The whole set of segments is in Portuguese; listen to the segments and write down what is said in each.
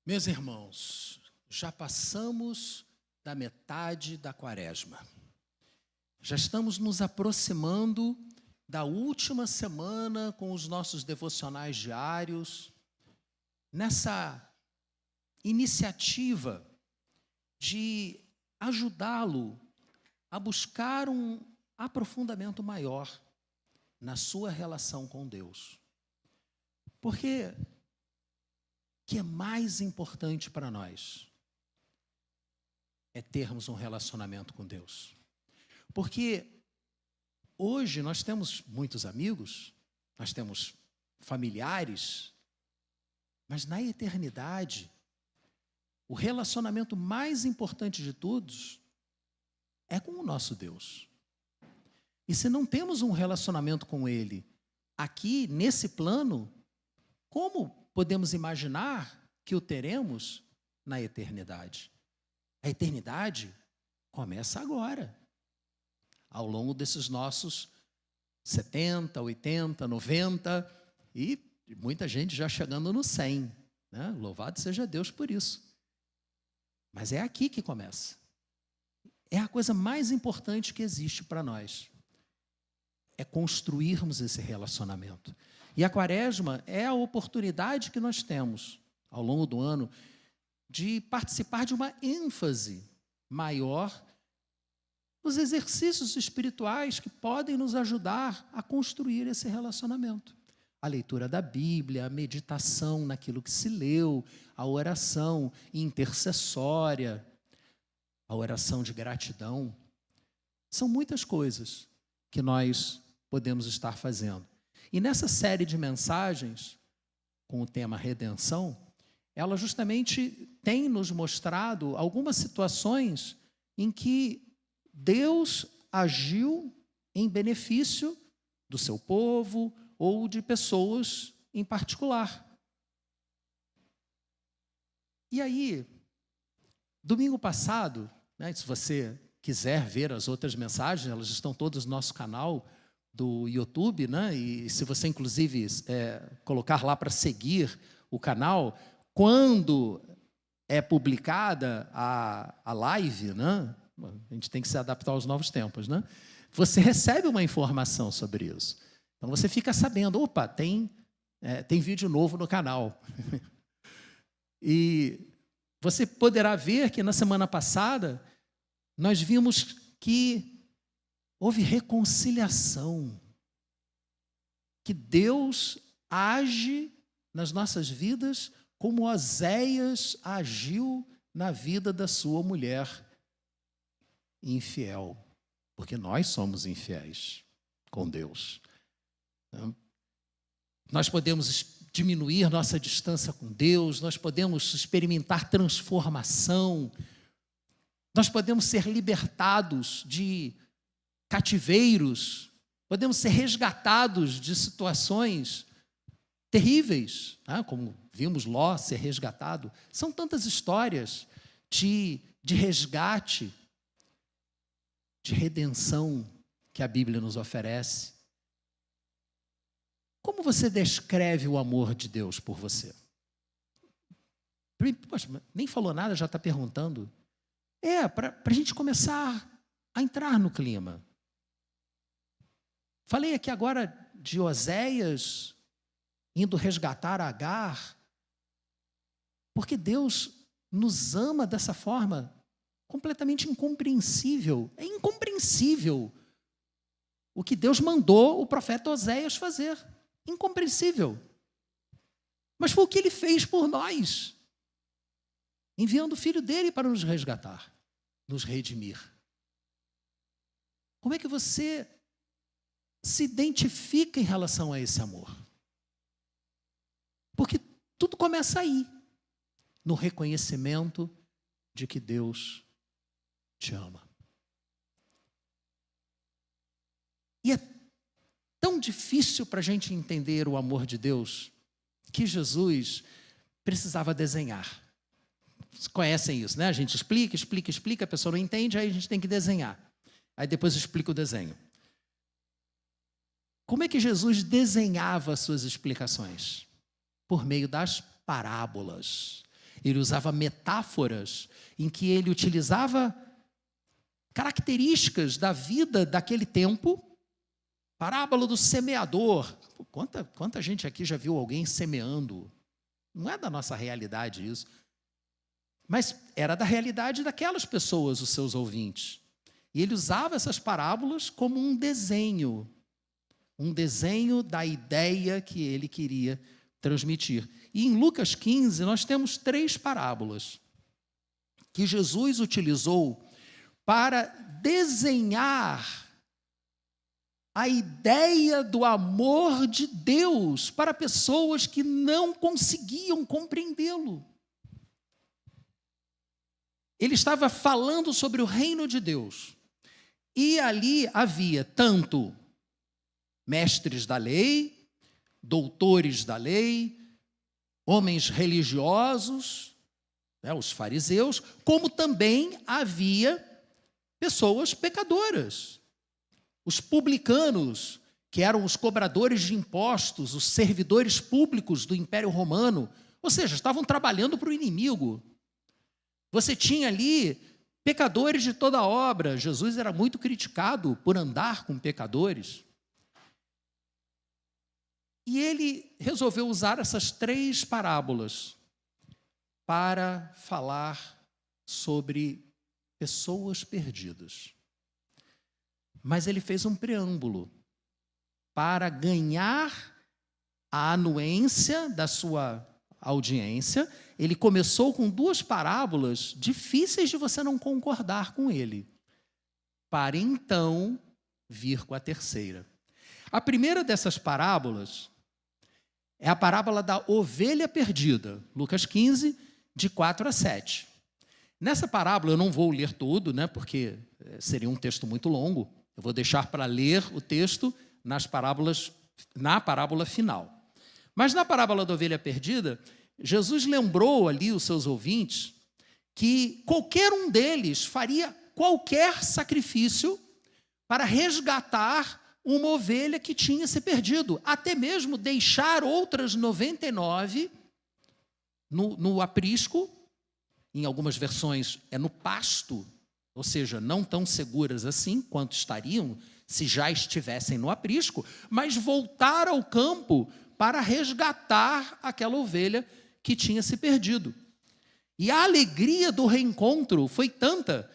Meus irmãos, já passamos da metade da quaresma. Já estamos nos aproximando da última semana com os nossos devocionais diários, nessa iniciativa de ajudá-lo a buscar um aprofundamento maior na sua relação com Deus. Porque o que é mais importante para nós é termos um relacionamento com Deus. Porque hoje nós temos muitos amigos, nós temos familiares, mas na eternidade, o relacionamento mais importante de todos é com o nosso Deus. E se não temos um relacionamento com Ele aqui, nesse plano, como podemos imaginar que o teremos na eternidade? A eternidade começa agora, ao longo desses nossos 70, 80, 90 e muita gente já chegando no 100, né? Louvado seja Deus por isso. Mas é aqui que começa. É a coisa mais importante que existe para nós. É construirmos esse relacionamento. E a quaresma é a oportunidade que nós temos, ao longo do ano, de participar de uma ênfase maior nos exercícios espirituais que podem nos ajudar a construir esse relacionamento. A leitura da Bíblia, a meditação naquilo que se leu, a oração intercessória, a oração de gratidão. São muitas coisas que nós podemos estar fazendo. E nessa série de mensagens, com o tema redenção, ela justamente tem nos mostrado algumas situações em que Deus agiu em benefício do seu povo ou de pessoas em particular. E aí, domingo passado, né, se você quiser ver as outras mensagens, elas estão todas no nosso canal do YouTube, né? E se você, inclusive, colocar lá para seguir o canal, quando é publicada a live, né? A gente tem que se adaptar aos novos tempos, né? Você recebe uma informação sobre isso. Então, você fica sabendo, opa, tem vídeo novo no canal. E você poderá ver que na semana passada, nós vimos que houve reconciliação, que Deus age nas nossas vidas como Oséias agiu na vida da sua mulher infiel, porque nós somos infiéis com Deus. Nós podemos diminuir nossa distância com Deus, nós podemos experimentar transformação, nós podemos ser libertados de cativeiros, podemos ser resgatados de situações terríveis, né? Como vimos Ló ser resgatado. São tantas histórias de resgate, de redenção que a Bíblia nos oferece. Como você descreve o amor de Deus por você? Poxa, nem falou nada, já está perguntando. Para a gente começar a entrar no clima. Falei aqui agora de Oséias indo resgatar Agar, porque Deus nos ama dessa forma completamente incompreensível. É incompreensível o que Deus mandou o profeta Oséias fazer. Incompreensível. Mas foi o que ele fez por nós, enviando o filho dele para nos resgatar, nos redimir. Como é que você se identifica em relação a esse amor? Porque tudo começa aí, no reconhecimento de que Deus te ama. E é tão difícil para a gente entender o amor de Deus que Jesus precisava desenhar. Vocês conhecem isso, né? A gente explica, a pessoa não entende, aí a gente tem que desenhar. Aí depois explica o desenho. Como é que Jesus desenhava as suas explicações? Por meio das parábolas. Ele usava metáforas em que ele utilizava características da vida daquele tempo. Parábola do semeador. Quanta gente aqui já viu alguém semeando? Não é da nossa realidade isso. Mas era da realidade daquelas pessoas, os seus ouvintes. E ele usava essas parábolas como um desenho da ideia que ele queria transmitir. E em Lucas 15, nós temos 3 parábolas que Jesus utilizou para desenhar a ideia do amor de Deus para pessoas que não conseguiam compreendê-lo. Ele estava falando sobre o reino de Deus. E ali havia tanto mestres da lei, doutores da lei, homens religiosos, os fariseus, como também havia pessoas pecadoras. Os publicanos, que eram os cobradores de impostos, os servidores públicos do Império Romano, ou seja, estavam trabalhando para o inimigo. Você tinha ali pecadores de toda obra. Jesus era muito criticado por andar com pecadores. E ele resolveu usar essas 3 parábolas para falar sobre pessoas perdidas. Mas ele fez um preâmbulo para ganhar a anuência da sua audiência. Ele começou com 2 parábolas difíceis de você não concordar com ele, para então vir com a terceira. A primeira dessas parábolas é a parábola da ovelha perdida, Lucas 15, de 4 a 7. Nessa parábola, eu não vou ler tudo, porque seria um texto muito longo. Eu vou deixar para ler o texto na parábola final. Mas na parábola da ovelha perdida, Jesus lembrou ali os seus ouvintes que qualquer um deles faria qualquer sacrifício para resgatar uma ovelha que tinha se perdido, até mesmo deixar outras 99 no aprisco, em algumas versões é no pasto, ou seja, não tão seguras assim quanto estariam se já estivessem no aprisco, mas voltar ao campo para resgatar aquela ovelha que tinha se perdido. E a alegria do reencontro foi tanta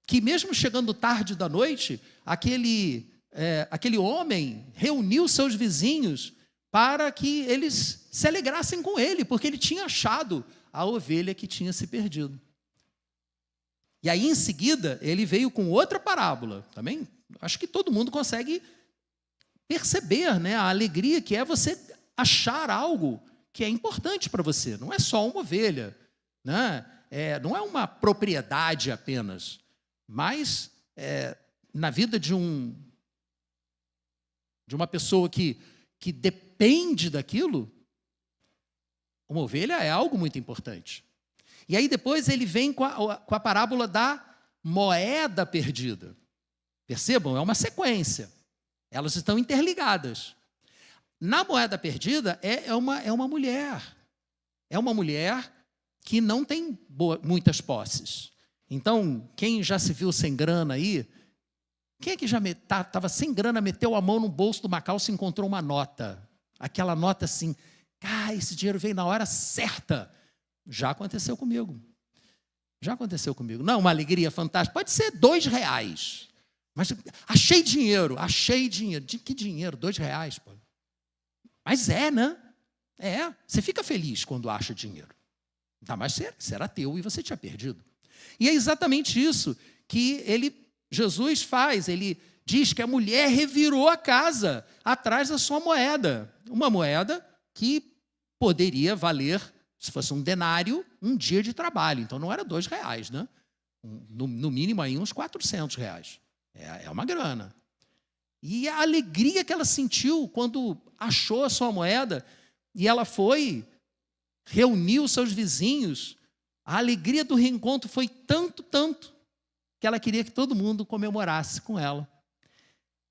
que, mesmo chegando tarde da noite, aquele homem reuniu seus vizinhos para que eles se alegrassem com ele, porque ele tinha achado a ovelha que tinha se perdido. E aí, em seguida, ele veio com outra parábola. Também, acho que todo mundo consegue perceber, a alegria que é você achar algo que é importante para você. Não é só uma ovelha, não é uma propriedade apenas, mas na vida de uma pessoa que depende daquilo, uma ovelha é algo muito importante. E aí depois ele vem com a parábola da moeda perdida. Percebam, é uma sequência. Elas estão interligadas. Na moeda perdida é uma mulher. É uma mulher que não tem muitas posses. Então, quem já se viu sem grana aí, quem é que já estava sem grana, meteu a mão no bolso de uma calça e encontrou uma nota? Aquela nota assim, esse dinheiro veio na hora certa. Já aconteceu comigo. Não, uma alegria fantástica. Pode ser R$2. Mas achei dinheiro. Que dinheiro? R$2, pô. Mas né? Você fica feliz quando acha dinheiro. Ainda mais se era teu e você tinha perdido. E é exatamente isso que Jesus faz. Ele diz que a mulher revirou a casa atrás da sua moeda. Uma moeda que poderia valer, se fosse um denário, um dia de trabalho. Então não era R$2, né? No mínimo aí uns R$400. É uma grana. E a alegria que ela sentiu quando achou a sua moeda e ela reuniu seus vizinhos, a alegria do reencontro foi tanto, que ela queria que todo mundo comemorasse com ela.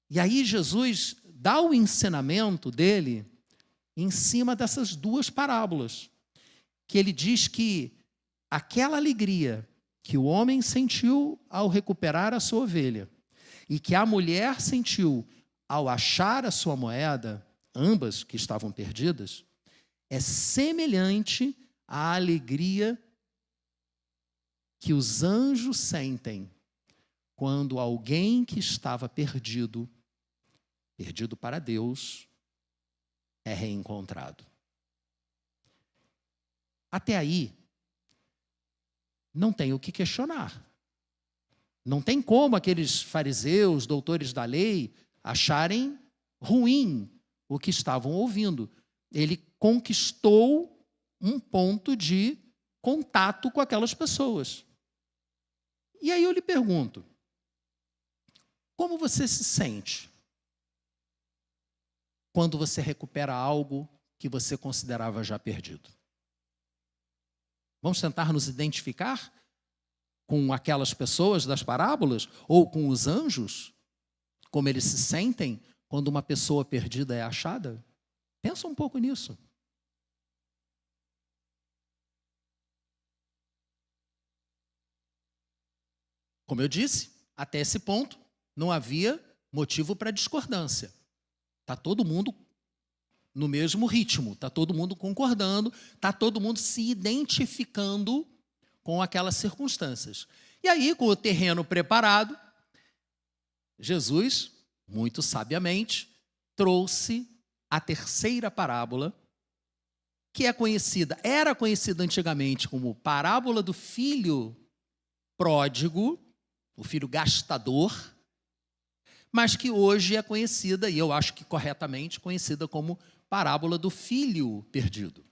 E aí Jesus dá o ensinamento dele em cima dessas 2 parábolas, que ele diz que aquela alegria que o homem sentiu ao recuperar a sua ovelha e que a mulher sentiu ao achar a sua moeda, ambas que estavam perdidas, é semelhante à alegria que os anjos sentem quando alguém que estava perdido para Deus, é reencontrado. Até aí, não tem o que questionar. Não tem como aqueles fariseus, doutores da lei, acharem ruim o que estavam ouvindo. Ele conquistou um ponto de contato com aquelas pessoas. E aí eu lhe pergunto, como você se sente quando você recupera algo que você considerava já perdido? Vamos tentar nos identificar com aquelas pessoas das parábolas ou com os anjos? Como eles se sentem quando uma pessoa perdida é achada? Pensa um pouco nisso. Como eu disse, até esse ponto não havia motivo para discordância. Está todo mundo no mesmo ritmo, está todo mundo concordando, está todo mundo se identificando com aquelas circunstâncias. E aí, com o terreno preparado, Jesus, muito sabiamente, trouxe a terceira parábola, que era conhecida antigamente como parábola do filho pródigo, o filho gastador, mas que hoje é conhecida, e eu acho que corretamente, conhecida como parábola do filho perdido.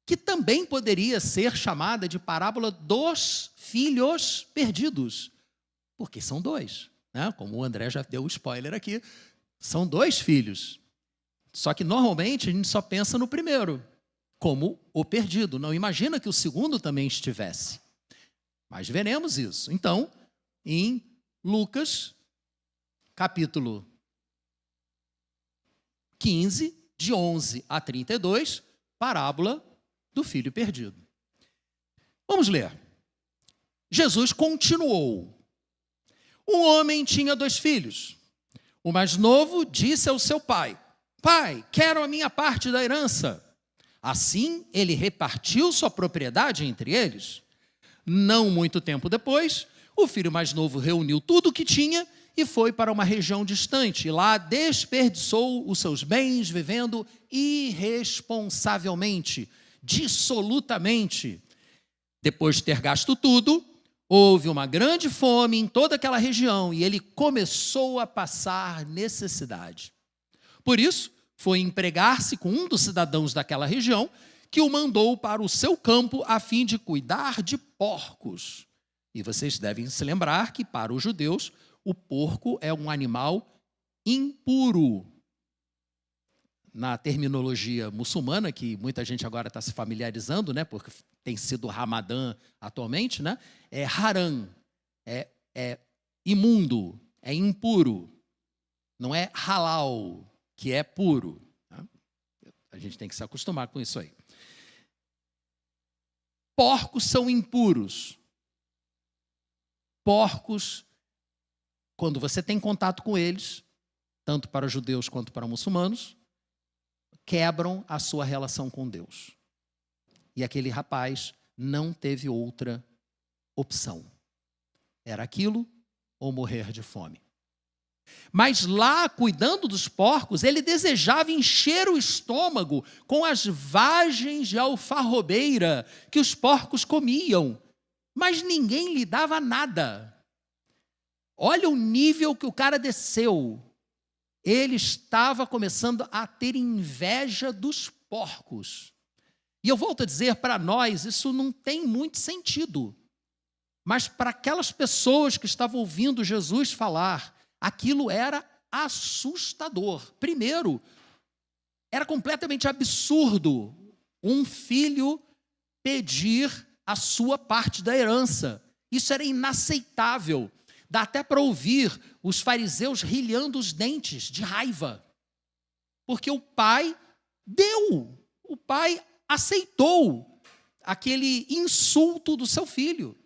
Que também poderia ser chamada de parábola dos filhos perdidos, porque são dois, né? Como o André já deu o spoiler aqui, são dois filhos. Só que normalmente a gente só pensa no primeiro, como o perdido. Não imagina que o segundo também estivesse. Mas veremos isso. Então, em Lucas, capítulo 15, de 11 a 32, parábola do filho perdido. Vamos ler. Jesus continuou. Um homem tinha 2 filhos. O mais novo disse ao seu pai: Pai, quero a minha parte da herança. Assim, ele repartiu sua propriedade entre eles. Não muito tempo depois, o filho mais novo reuniu tudo o que tinha e foi para uma região distante. Lá desperdiçou os seus bens vivendo irresponsavelmente, dissolutamente. Depois de ter gasto tudo, houve uma grande fome em toda aquela região e ele começou a passar necessidade. Por isso, foi empregar-se com um dos cidadãos daquela região que o mandou para o seu campo a fim de cuidar de porcos. E vocês devem se lembrar que, para os judeus, o porco é um animal impuro. Na terminologia muçulmana, que muita gente agora está se familiarizando, né, porque tem sido Ramadã atualmente, né, é haram, é imundo, é impuro. Não é halal, que é puro. Tá? A gente tem que se acostumar com isso aí. Porcos são impuros. Porcos, quando você tem contato com eles, tanto para judeus quanto para muçulmanos, quebram a sua relação com Deus. E aquele rapaz não teve outra opção. Era aquilo ou morrer de fome. Mas lá, cuidando dos porcos, ele desejava encher o estômago com as vagens de alfarrobeira que os porcos comiam, mas ninguém lhe dava nada. Olha o nível que o cara desceu. Ele estava começando a ter inveja dos porcos. E eu volto a dizer, para nós, isso não tem muito sentido. Mas para aquelas pessoas que estavam ouvindo Jesus falar, aquilo era assustador. Primeiro, era completamente absurdo um filho pedir a sua parte da herança. Isso era inaceitável. Dá até para ouvir os fariseus rilhando os dentes de raiva. Porque o pai deu, o pai aceitou aquele insulto do seu filho.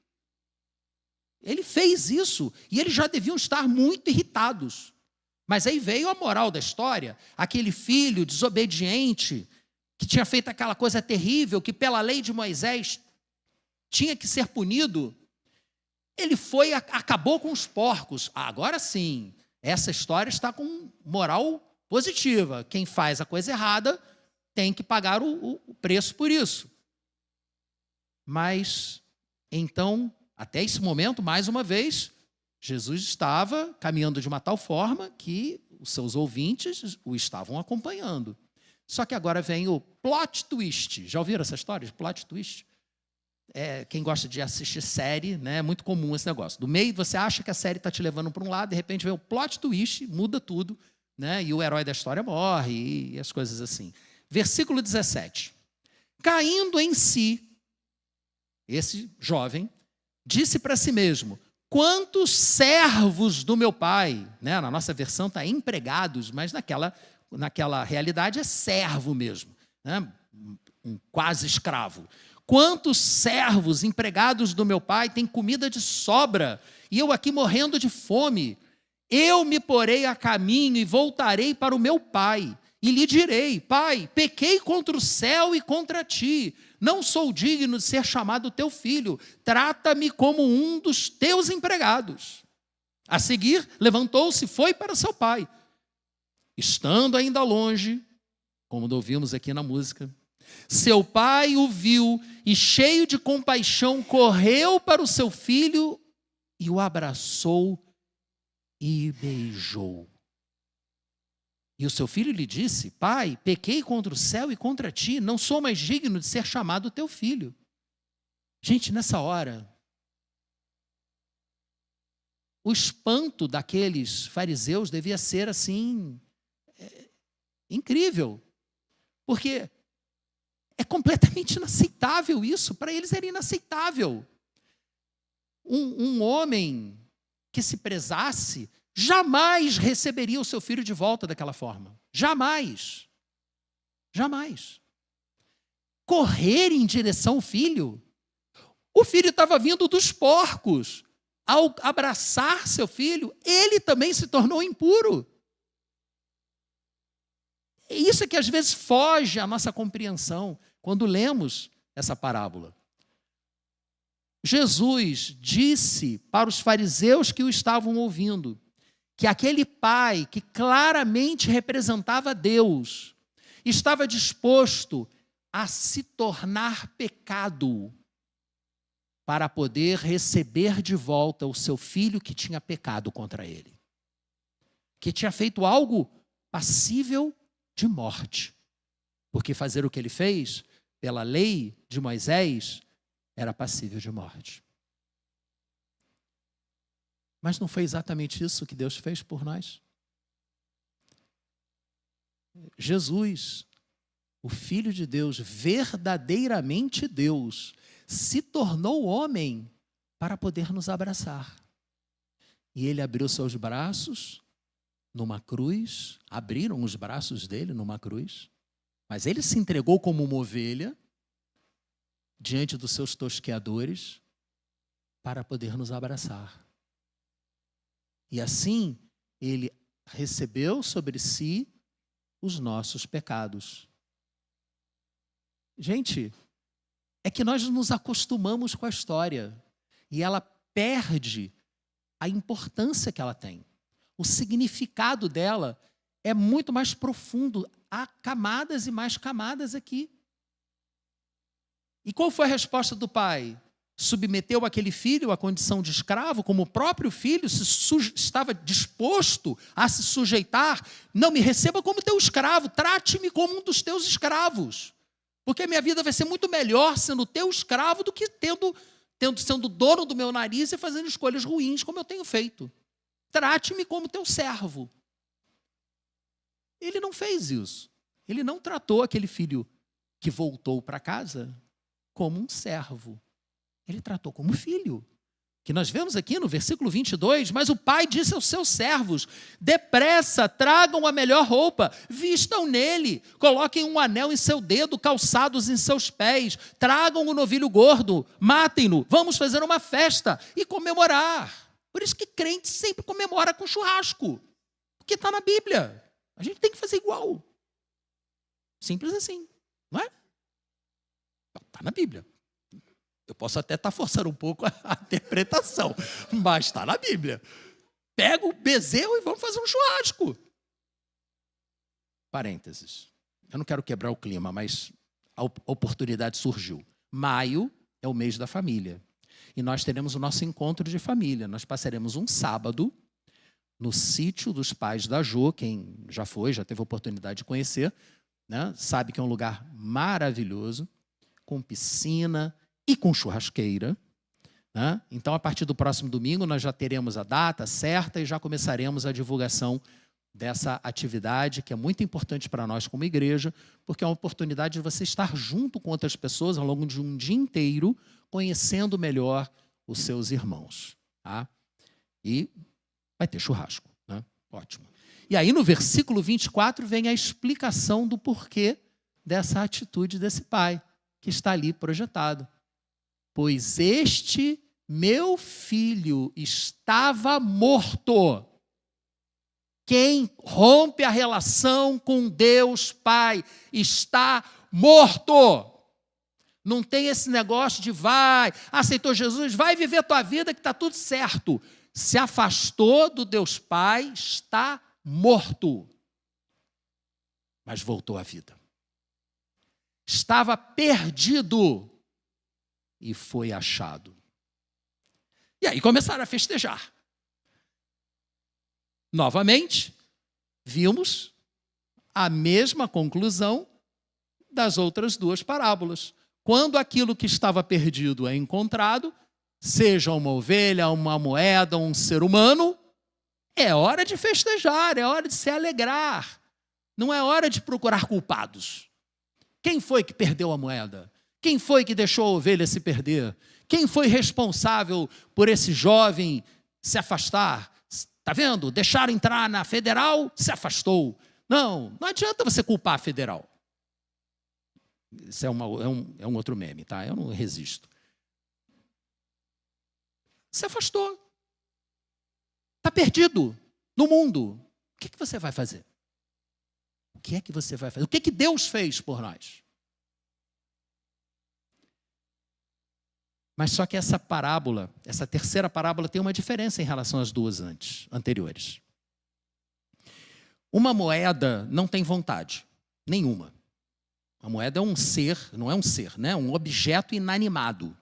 Ele fez isso e eles já deviam estar muito irritados. Mas aí veio a moral da história, aquele filho desobediente, que tinha feito aquela coisa terrível, que pela lei de Moisés tinha que ser punido, ele foi, acabou com os porcos. Agora sim, essa história está com moral positiva. Quem faz a coisa errada tem que pagar o preço por isso. Mas, então, até esse momento, mais uma vez, Jesus estava caminhando de uma tal forma que os seus ouvintes o estavam acompanhando. Só que agora vem o plot twist. Já ouviram essa história de plot twist? Quem gosta de assistir série, né, é muito comum esse negócio. Do meio, você acha que a série está te levando para um lado, de repente vem o plot twist, muda tudo, né, e o herói da história morre, e as coisas assim. Versículo 17. Caindo em si, esse jovem disse para si mesmo: quantos servos do meu pai, né, na nossa versão está empregados, mas naquela realidade é servo mesmo, né, um quase escravo. Quantos servos empregados do meu pai têm comida de sobra, e eu aqui morrendo de fome? Eu me porei a caminho e voltarei para o meu pai, e lhe direi: pai, pequei contra o céu e contra ti, não sou digno de ser chamado teu filho, trata-me como um dos teus empregados. A seguir, levantou-se e foi para seu pai. Estando ainda longe, como ouvimos aqui na música, seu pai o viu e, cheio de compaixão, correu para o seu filho e o abraçou e beijou. E o seu filho lhe disse: pai, pequei contra o céu e contra ti, não sou mais digno de ser chamado teu filho. Gente, nessa hora, o espanto daqueles fariseus devia ser assim, incrível, porque é completamente inaceitável isso, para eles era inaceitável. Um homem que se prezasse jamais receberia o seu filho de volta daquela forma. Jamais. Jamais. Correr em direção ao filho. O filho estava vindo dos porcos. Ao abraçar seu filho, ele também se tornou impuro. Isso é que às vezes foge à nossa compreensão quando lemos essa parábola. Jesus disse para os fariseus que o estavam ouvindo que aquele pai, que claramente representava Deus, estava disposto a se tornar pecado para poder receber de volta o seu filho que tinha pecado contra ele, que tinha feito algo passível de morte, porque fazer o que ele fez, pela lei de Moisés, era passível de morte. Mas não foi exatamente isso que Deus fez por nós? Jesus, o Filho de Deus, verdadeiramente Deus, se tornou homem para poder nos abraçar. E ele abriu seus braços numa cruz, abriram os braços dele numa cruz, mas ele se entregou como uma ovelha diante dos seus tosqueadores para poder nos abraçar. E assim, ele recebeu sobre si os nossos pecados. Gente, é que nós nos acostumamos com a história e ela perde a importância que ela tem. O significado dela é muito mais profundo. Há camadas e mais camadas aqui. E qual foi a resposta do pai? Submeteu aquele filho à condição de escravo, como o próprio filho estava disposto a se sujeitar. Não me receba como teu escravo, trate-me como um dos teus escravos. Porque a minha vida vai ser muito melhor sendo teu escravo do que sendo dono do meu nariz e fazendo escolhas ruins como eu tenho feito. Trate-me como teu servo. Ele não fez isso. Ele não tratou aquele filho que voltou para casa como um servo. Ele tratou como filho, que nós vemos aqui no versículo 22, mas o pai disse aos seus servos: depressa, tragam a melhor roupa, vistam nele, coloquem um anel em seu dedo, calçados em seus pés, tragam o novilho gordo, matem-no, vamos fazer uma festa e comemorar. Por isso que crente sempre comemora com churrasco, porque está na Bíblia. A gente tem que fazer igual. Simples assim, não é? Está na Bíblia. Eu posso até estar forçando um pouco a interpretação, mas está na Bíblia. Pega o bezerro e vamos fazer um churrasco. Parênteses. Eu não quero quebrar o clima, mas a oportunidade surgiu. Maio é o mês da família. E nós teremos o nosso encontro de família. Nós passaremos um sábado no sítio dos pais da Jo. Quem já foi, já teve a oportunidade de conhecer, né? Sabe que é um lugar maravilhoso, com piscina e com churrasqueira, né? Então, a partir do próximo domingo, nós já teremos a data certa e já começaremos a divulgação dessa atividade, que é muito importante para nós como igreja, porque é uma oportunidade de você estar junto com outras pessoas ao longo de um dia inteiro, conhecendo melhor os seus irmãos. Tá? E vai ter churrasco. Né? Ótimo. E aí, no versículo 24, vem a explicação do porquê dessa atitude desse pai, que está ali projetado. Pois este meu filho estava morto. Quem rompe a relação com Deus Pai está morto. Não tem esse negócio de vai, aceitou Jesus, vai viver a tua vida que está tudo certo. Se afastou do Deus Pai, está morto. Mas voltou à vida. Estava perdido e foi achado. E aí começaram a festejar. Novamente, vimos a mesma conclusão das outras duas parábolas. Quando aquilo que estava perdido é encontrado, seja uma ovelha, uma moeda, um ser humano, é hora de festejar, é hora de se alegrar. Não é hora de procurar culpados. Quem foi que perdeu a moeda? Quem foi que deixou a ovelha se perder? Quem foi responsável por esse jovem se afastar? Está vendo? Deixaram entrar na federal, se afastou. Não adianta você culpar a federal. Isso é um outro meme, tá? Eu não resisto. Se afastou. Está perdido no mundo. O que você vai fazer? O que é que você vai fazer? O que Deus fez por nós? Mas só que essa parábola, essa terceira parábola, tem uma diferença em relação às duas anteriores. Uma moeda não tem vontade, nenhuma. A moeda é um ser, não é um ser, né? Um objeto inanimado.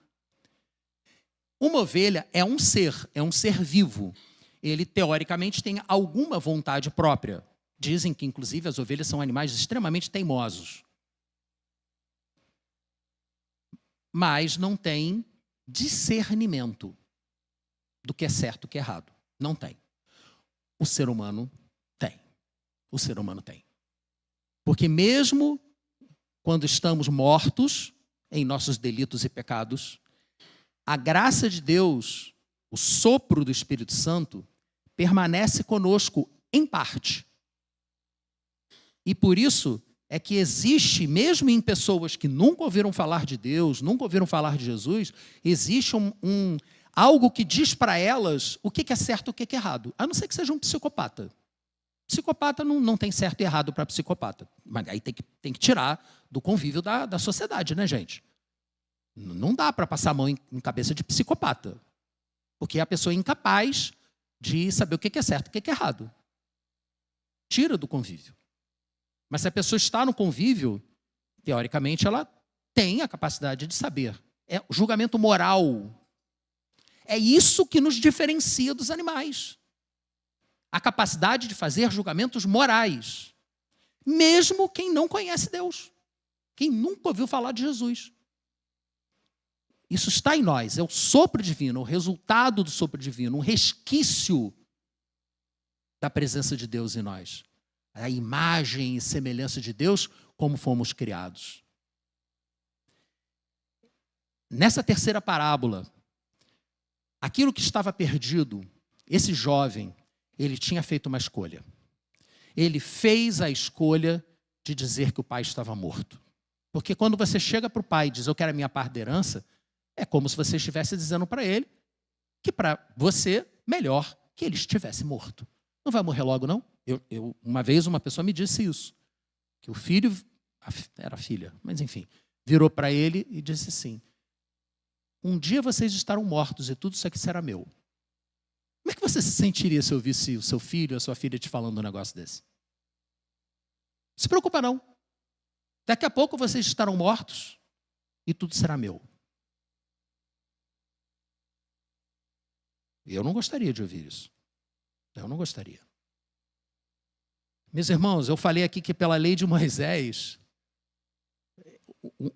Uma ovelha é um ser vivo. Ele, teoricamente, tem alguma vontade própria. Dizem que, inclusive, as ovelhas são animais extremamente teimosos. Mas não tem discernimento do que é certo e o que é errado. Não tem. O ser humano tem. O ser humano tem. Porque mesmo quando estamos mortos em nossos delitos e pecados, a graça de Deus, o sopro do Espírito Santo, permanece conosco em parte. E por isso é que existe, mesmo em pessoas que nunca ouviram falar de Deus, nunca ouviram falar de Jesus, existe algo que diz para elas o que é certo e o que é errado. A não ser que seja um psicopata. Psicopata não tem certo e errado para psicopata. Mas aí tem que tirar do convívio da sociedade, né, gente? Não dá para passar a mão em cabeça de psicopata. Porque a pessoa é incapaz de saber o que é certo e o que é errado. Tira do convívio. Mas se a pessoa está no convívio, teoricamente ela tem a capacidade de saber. É o julgamento moral. É isso que nos diferencia dos animais. A capacidade de fazer julgamentos morais. Mesmo quem não conhece Deus. Quem nunca ouviu falar de Jesus. Isso está em nós. É o sopro divino, o resultado do sopro divino, um resquício da presença de Deus em nós. A imagem e semelhança de Deus como fomos criados. Nessa terceira parábola, aquilo que estava perdido, esse jovem, ele tinha feito uma escolha. Ele fez a escolha de dizer que o pai estava morto. Porque quando você chega para o pai e diz, eu quero a minha parte da herança, é como se você estivesse dizendo para ele que para você, melhor que ele estivesse morto. Não vai morrer logo, não? Uma vez uma pessoa me disse isso, que o filho, era a filha, mas enfim, virou para ele e disse assim, um dia vocês estarão mortos e tudo isso aqui será meu. Como é que você se sentiria se ouvisse o seu filho ou a sua filha te falando um negócio desse? Não se preocupa não. Daqui a pouco vocês estarão mortos e tudo será meu. Eu não gostaria de ouvir isso. Eu não gostaria. Meus irmãos, eu falei aqui que pela lei de Moisés,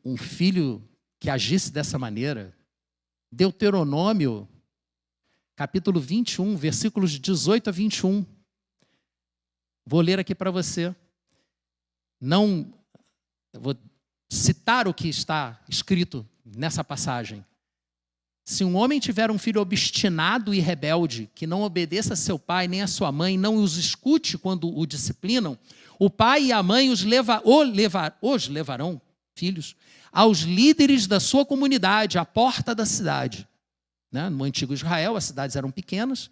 um filho que agisse dessa maneira, Deuteronômio, capítulo 21, versículos 18 a 21. Vou ler aqui para você. Eu vou citar o que está escrito nessa passagem. Se um homem tiver um filho obstinado e rebelde, que não obedeça a seu pai nem a sua mãe, não os escute quando o disciplinam, o pai e a mãe os levarão, filhos, aos líderes da sua comunidade, à porta da cidade. No antigo Israel, as cidades eram pequenas,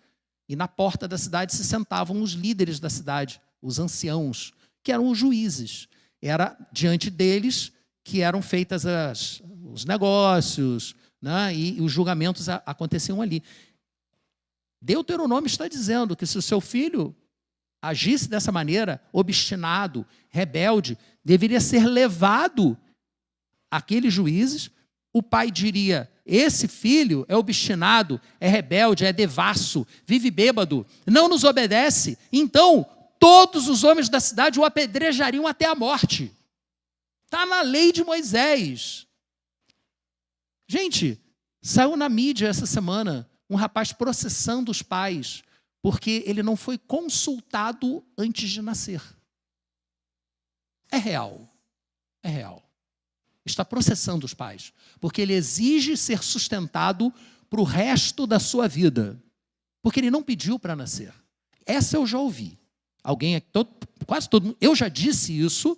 e na porta da cidade se sentavam os líderes da cidade, os anciãos, que eram os juízes. Era diante deles que eram feitas os negócios, e os julgamentos aconteciam ali. Deuteronômio está dizendo que se o seu filho agisse dessa maneira, obstinado, rebelde, deveria ser levado àqueles juízes. O pai diria, esse filho é obstinado, é rebelde, é devasso, vive bêbado, não nos obedece. Então, todos os homens da cidade o apedrejariam até a morte. Está na lei de Moisés. Gente, saiu na mídia essa semana um rapaz processando os pais porque ele não foi consultado antes de nascer. É real. É real. Está processando os pais porque ele exige ser sustentado para o resto da sua vida. Porque ele não pediu para nascer. Essa eu já ouvi. Alguém, quase todo mundo, eu já disse isso,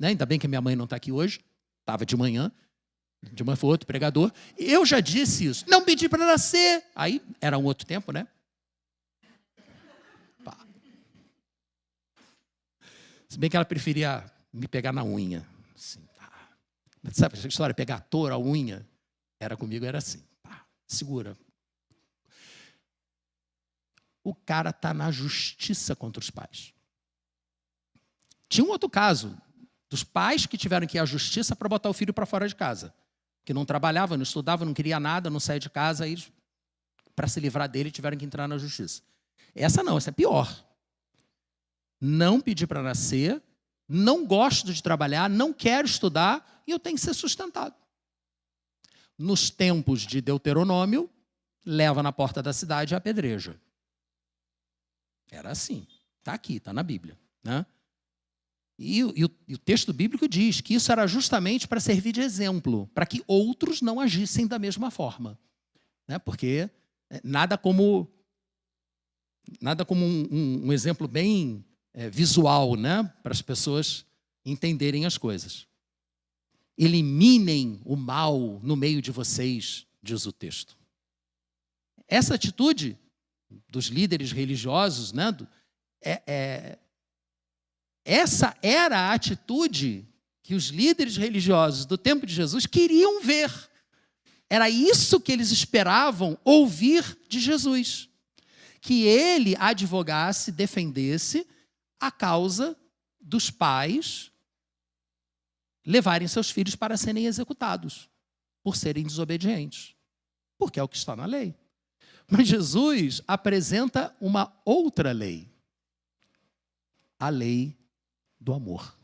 ainda bem que minha mãe não está aqui hoje, estava de manhã foi outro pregador, eu já disse isso, não pedi para nascer, aí era um outro tempo, né? Pá. Se bem que ela preferia me pegar na unha, assim, pá. Sabe essa história, pegar a touro, a unha, comigo era assim, pá, segura. O cara está na justiça contra os pais. Tinha um outro caso, dos pais que tiveram que ir à justiça para botar o filho para fora de casa. Que não trabalhava, não estudava, não queria nada, não saía de casa, aí para se livrar dele tiveram que entrar na justiça. Essa é pior. Não pedi para nascer, não gosto de trabalhar, não quero estudar e eu tenho que ser sustentado. Nos tempos de Deuteronômio, leva na porta da cidade e apedreja. Era assim, está aqui, está na Bíblia, E o texto bíblico diz que isso era justamente para servir de exemplo, para que outros não agissem da mesma forma. Porque nada como um exemplo bem visual, para as pessoas entenderem as coisas. Eliminem o mal no meio de vocês, diz o texto. Essa atitude dos líderes religiosos, essa era a atitude que os líderes religiosos do tempo de Jesus queriam ver. Era isso que eles esperavam ouvir de Jesus. Que ele advogasse, defendesse a causa dos pais levarem seus filhos para serem executados por serem desobedientes. Porque é o que está na lei. Mas Jesus apresenta uma outra lei. A lei do amor.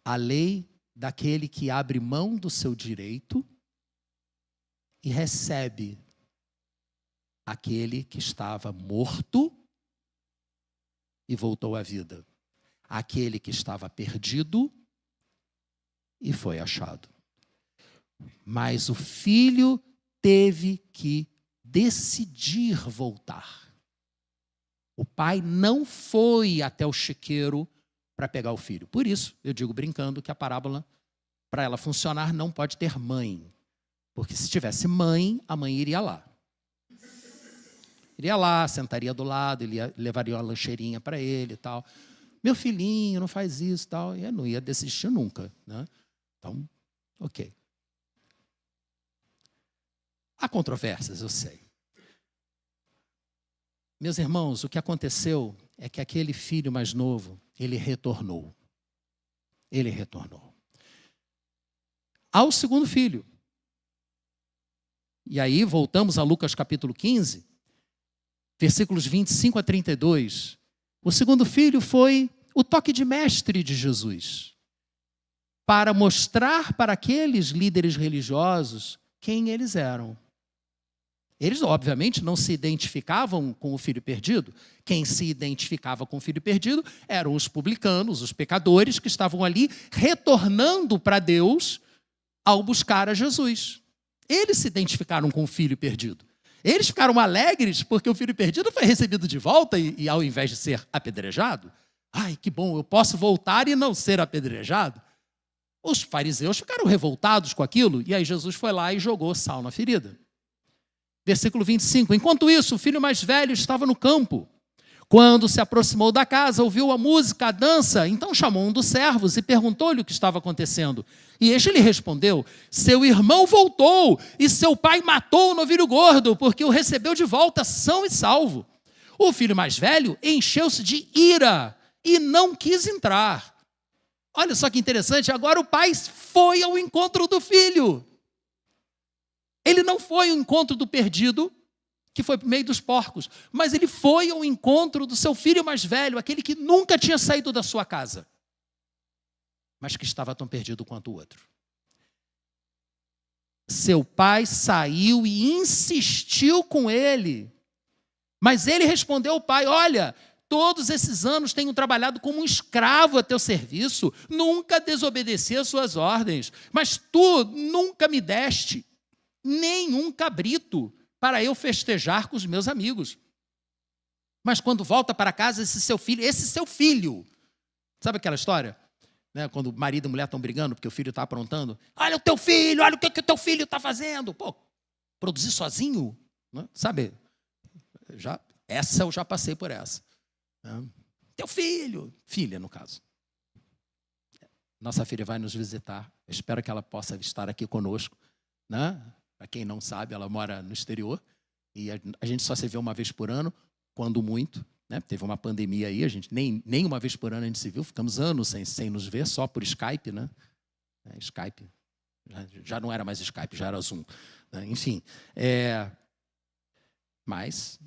A lei daquele que abre mão do seu direito e recebe aquele que estava morto e voltou à vida. Aquele que estava perdido e foi achado. Mas o filho teve que decidir voltar. O pai não foi até o chiqueiro para pegar o filho. Por isso, eu digo brincando que a parábola, para ela funcionar, não pode ter mãe. Porque se tivesse mãe, a mãe iria lá. Iria lá, sentaria do lado, levaria uma lancheirinha para ele e tal. Meu filhinho, não faz isso e tal. E eu não ia desistir nunca, né? Então, ok. Há controvérsias, eu sei. Meus irmãos, o que aconteceu é que aquele filho mais novo, ele retornou. Ele retornou. Ao segundo filho. E aí, voltamos a Lucas capítulo 15, versículos 25 a 32. O segundo filho foi o toque de mestre de Jesus, para mostrar para aqueles líderes religiosos quem eles eram. Eles, obviamente, não se identificavam com o filho perdido. Quem se identificava com o filho perdido eram os publicanos, os pecadores, que estavam ali retornando para Deus ao buscar a Jesus. Eles se identificaram com o filho perdido. Eles ficaram alegres porque o filho perdido foi recebido de volta e ao invés de ser apedrejado, ai, que bom, eu posso voltar e não ser apedrejado. Os fariseus ficaram revoltados com aquilo e aí Jesus foi lá e jogou sal na ferida. Versículo 25. Enquanto isso, o filho mais velho estava no campo. Quando se aproximou da casa, ouviu a música, a dança, então chamou um dos servos e perguntou-lhe o que estava acontecendo. E este lhe respondeu: seu irmão voltou e seu pai matou o novilho gordo, porque o recebeu de volta são e salvo. O filho mais velho encheu-se de ira e não quis entrar. Olha só que interessante, agora o pai foi ao encontro do filho. Ele não foi ao encontro do perdido, que foi por meio dos porcos, mas ele foi ao encontro do seu filho mais velho, aquele que nunca tinha saído da sua casa, mas que estava tão perdido quanto o outro. Seu pai saiu e insistiu com ele, mas ele respondeu ao pai: olha, todos esses anos tenho trabalhado como um escravo a teu serviço, nunca desobedeci às suas ordens, mas tu nunca me deste nenhum cabrito para eu festejar com os meus amigos. Mas quando volta para casa, esse seu filho, sabe aquela história? Né? Quando marido e mulher estão brigando porque o filho está aprontando. Olha o teu filho, olha o que o teu filho está fazendo. Pô, produzir sozinho, né? Sabe? Essa eu já passei por essa. Né? Teu filho, filha no caso. Nossa filha vai nos visitar. Eu espero que ela possa estar aqui conosco, né? Para quem não sabe, ela mora no exterior e a gente só se vê uma vez por ano, quando muito, né? Teve uma pandemia aí, a gente nem uma vez por ano a gente se viu, ficamos anos sem nos ver, só por Skype, né? Skype, já não era mais Skype, já era Zoom. Né? Enfim, mas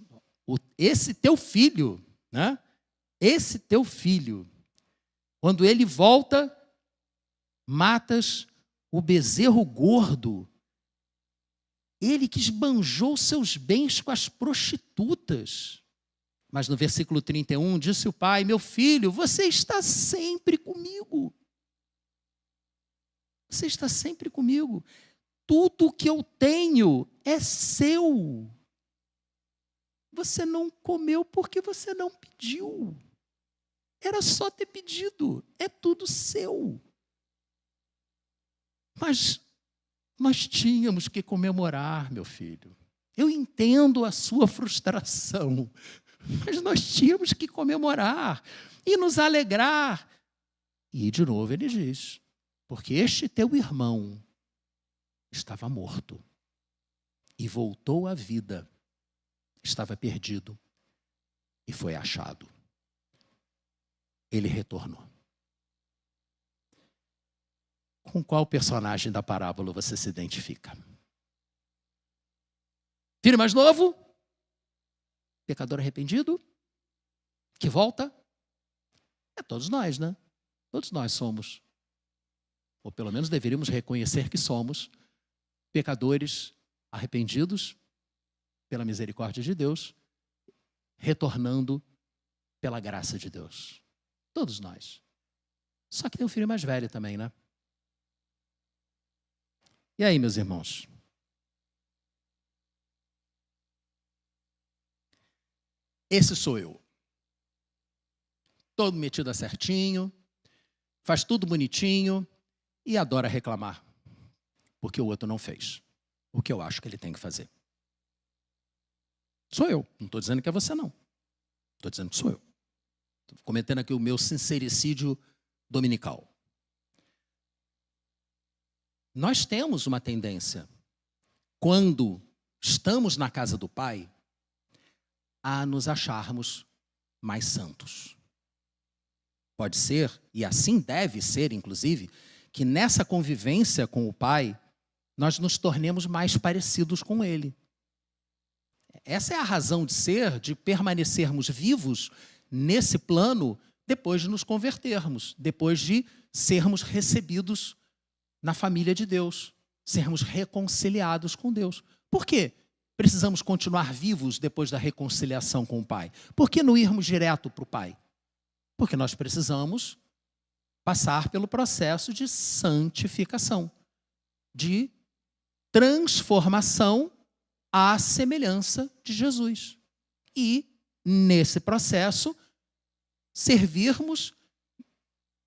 esse teu filho, né? Esse teu filho, quando ele volta, matas o bezerro gordo, ele que esbanjou seus bens com as prostitutas. Mas no versículo 31, disse o pai: meu filho, você está sempre comigo. Você está sempre comigo. Tudo o que eu tenho é seu. Você não comeu porque você não pediu. Era só ter pedido. É tudo seu. Mas nós tínhamos que comemorar, meu filho. Eu entendo a sua frustração, mas nós tínhamos que comemorar e nos alegrar. E de novo ele diz: porque este teu irmão estava morto e voltou à vida, estava perdido e foi achado. Ele retornou. Com qual personagem da parábola você se identifica? Filho mais novo? Pecador arrependido? Que volta? É todos nós, né? Todos nós somos. Ou pelo menos deveríamos reconhecer que somos pecadores arrependidos pela misericórdia de Deus, retornando pela graça de Deus. Todos nós. Só que tem um filho mais velho também, né? E aí, meus irmãos? esse sou eu. Todo metido a certinho, faz tudo bonitinho e adora reclamar, porque o outro não fez o que eu acho que ele tem que fazer. Sou eu, não estou dizendo que é você não. Estou dizendo que sou eu. Estou cometendo aqui o meu sincericídio dominical. Nós temos uma tendência, quando estamos na casa do Pai, a nos acharmos mais santos. Pode ser, e assim deve ser, inclusive, que nessa convivência com o Pai, nós nos tornemos mais parecidos com Ele. Essa é a razão de ser, de permanecermos vivos nesse plano depois de nos convertermos, depois de sermos recebidos na família de Deus, sermos reconciliados com Deus. Por quê? Precisamos continuar vivos depois da reconciliação com o Pai. Por que não irmos direto para o Pai? Porque nós precisamos passar pelo processo de santificação, de transformação à semelhança de Jesus. E, nesse processo, servirmos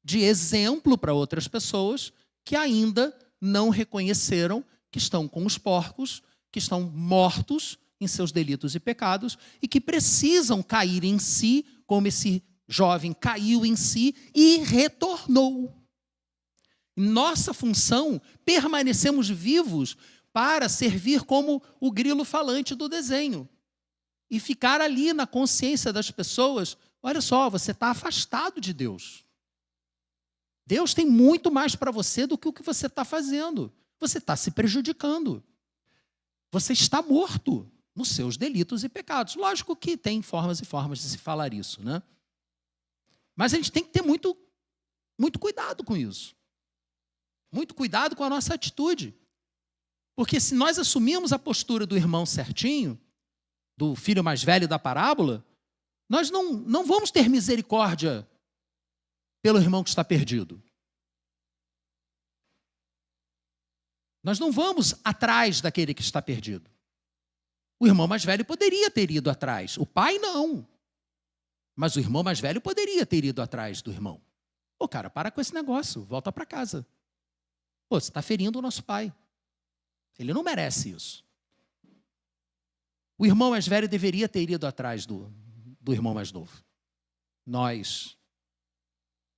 de exemplo para outras pessoas que ainda não reconheceram que estão com os porcos, que estão mortos em seus delitos e pecados e que precisam cair em si, como esse jovem caiu em si e retornou. Nossa função, permanecemos vivos para servir como o grilo falante do desenho e ficar ali na consciência das pessoas. Olha só, você está afastado de Deus. Deus tem muito mais para você do que o que você está fazendo. Você está se prejudicando. Você está morto nos seus delitos e pecados. Lógico que tem formas e formas de se falar isso, né? Mas a gente tem que ter muito cuidado com isso. Muito cuidado com a nossa atitude. Porque se nós assumirmos a postura do irmão certinho, do filho mais velho da parábola, nós não vamos ter misericórdia pelo irmão que está perdido. Nós não vamos atrás daquele que está perdido. O irmão mais velho poderia ter ido atrás. O pai não. Mas o irmão mais velho poderia ter ido atrás do irmão. Pô, cara, para com esse negócio. Volta para casa. Pô, você está ferindo o nosso pai. Ele não merece isso. O irmão mais velho deveria ter ido atrás do irmão mais novo.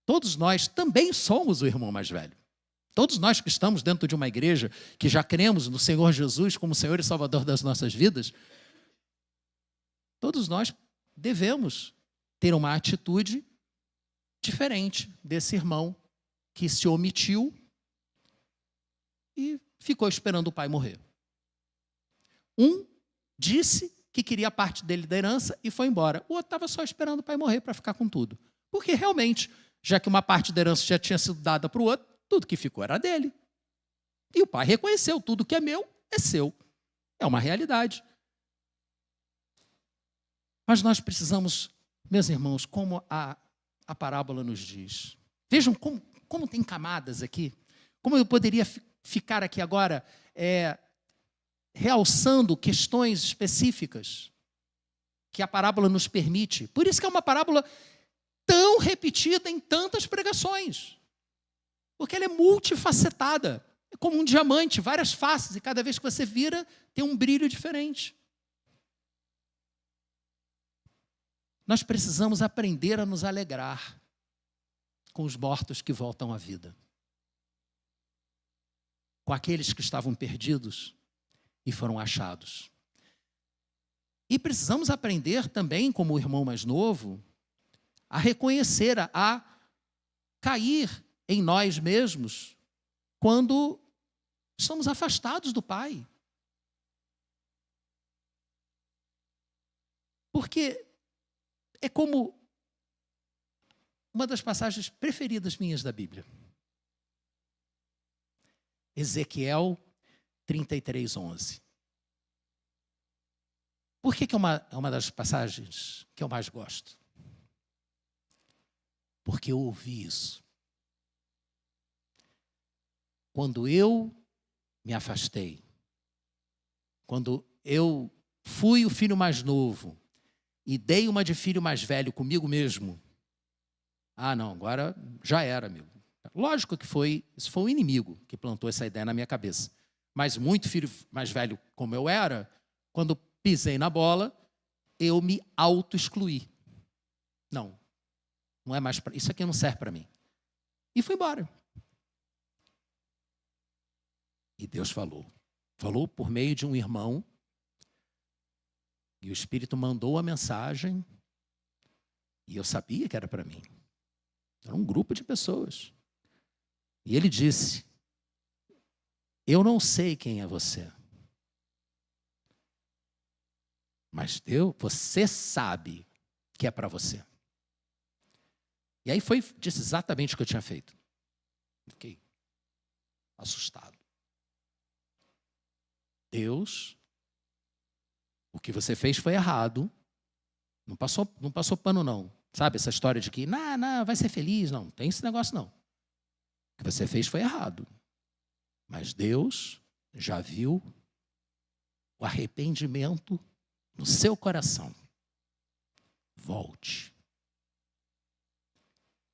Todos nós também somos o irmão mais velho. Todos nós que estamos dentro de uma igreja, que já cremos no Senhor Jesus como Senhor e Salvador das nossas vidas, todos nós devemos ter uma atitude diferente desse irmão que se omitiu e ficou esperando o pai morrer. Um disse que queria parte dele da herança e foi embora. O outro estava só esperando o pai morrer para ficar com tudo. Porque realmente, já que uma parte da herança já tinha sido dada para o outro, tudo que ficou era dele. E o pai reconheceu, tudo que é meu é seu. É uma realidade. Mas nós precisamos, meus irmãos, como a parábola nos diz. Vejam como tem camadas aqui. Como eu poderia ficar aqui agora realçando questões específicas que a parábola nos permite. Por isso que é uma parábola tão repetida em tantas pregações. Porque ela é multifacetada. É como um diamante, várias faces, e cada vez que você vira, tem um brilho diferente. Nós precisamos aprender a nos alegrar com os mortos que voltam à vida. Com aqueles que estavam perdidos e foram achados. E precisamos aprender também, como o irmão mais novo, a reconhecer, a cair em nós mesmos quando somos afastados do Pai. Porque é como uma das passagens preferidas minhas da Bíblia. Ezequiel 33:11. Por que é uma das passagens que eu mais gosto? Porque eu ouvi isso. Quando eu me afastei, quando eu fui o filho mais novo e dei uma de filho mais velho comigo mesmo, ah, não, agora já era, amigo. Lógico que isso foi o inimigo que plantou essa ideia na minha cabeça. Mas muito filho mais velho como eu era, quando pisei na bola, eu me auto-excluí. Não é mais isso aqui não serve para mim. E fui embora. E Deus falou por meio de um irmão, e o Espírito mandou a mensagem, e eu sabia que era para mim. Era um grupo de pessoas. E ele disse: eu não sei quem é você, mas você sabe que é para você. E aí disse exatamente o que eu tinha feito. Fiquei assustado. Deus, o que você fez foi errado. Não passou pano, não. Sabe essa história de que, não, vai ser feliz. Não tem esse negócio, não. O que você fez foi errado. Mas Deus já viu o arrependimento no seu coração. Volte.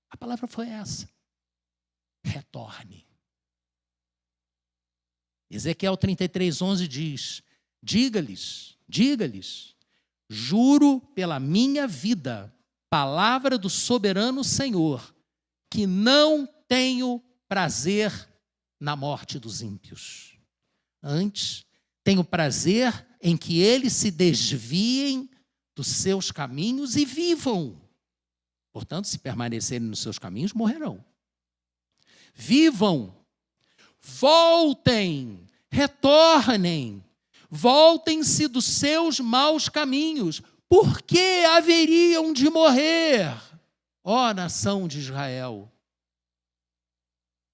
A palavra foi essa. Retorne. Ezequiel 33:11 diz: diga-lhes, juro pela minha vida, palavra do soberano Senhor, que não tenho prazer na morte dos ímpios. Antes, tenho prazer em que eles se desviem dos seus caminhos e vivam. Portanto, se permanecerem nos seus caminhos, morrerão. Vivam, voltem, retornem, voltem-se dos seus maus caminhos. Por que haveriam de morrer, ó nação de Israel?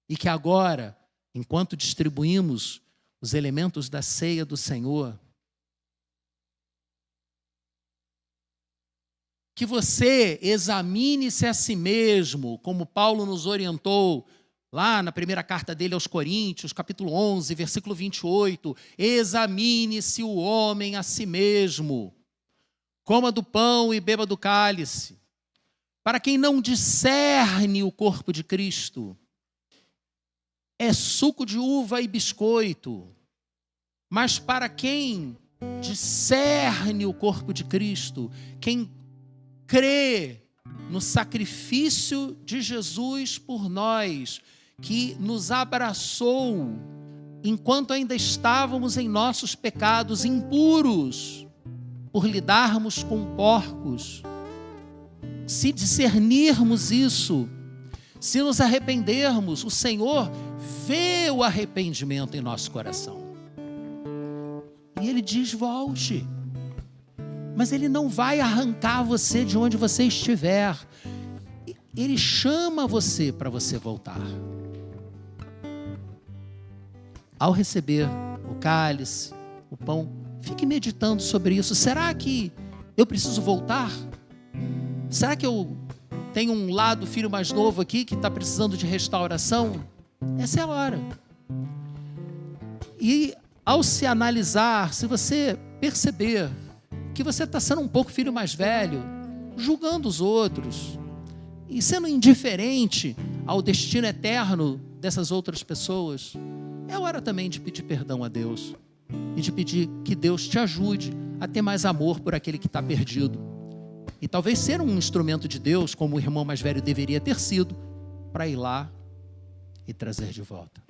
E que agora, enquanto distribuímos os elementos da ceia do Senhor, que você examine-se a si mesmo, como Paulo nos orientou lá na primeira carta dele aos Coríntios, capítulo 11, versículo 28. Examine-se o homem a si mesmo, coma do pão e beba do cálice. Para quem não discerne o corpo de Cristo, é suco de uva e biscoito. Mas para quem discerne o corpo de Cristo, quem crê no sacrifício de Jesus por nós, que nos abraçou enquanto ainda estávamos em nossos pecados impuros, por lidarmos com porcos. Se discernirmos isso, se nos arrependermos, o Senhor vê o arrependimento em nosso coração. E Ele diz: volte. Mas Ele não vai arrancar você de onde você estiver. Ele chama você para você voltar. Ao receber o cálice, o pão, fique meditando sobre isso. Será que eu preciso voltar? Será que eu tenho um lado filho mais novo aqui que está precisando de restauração? Essa é a hora. E ao se analisar, se você perceber que você está sendo um pouco filho mais velho, julgando os outros e sendo indiferente ao destino eterno dessas outras pessoas, é hora também de pedir perdão a Deus e de pedir que Deus te ajude a ter mais amor por aquele que está perdido. E talvez ser um instrumento de Deus, como o irmão mais velho deveria ter sido, para ir lá e trazer de volta.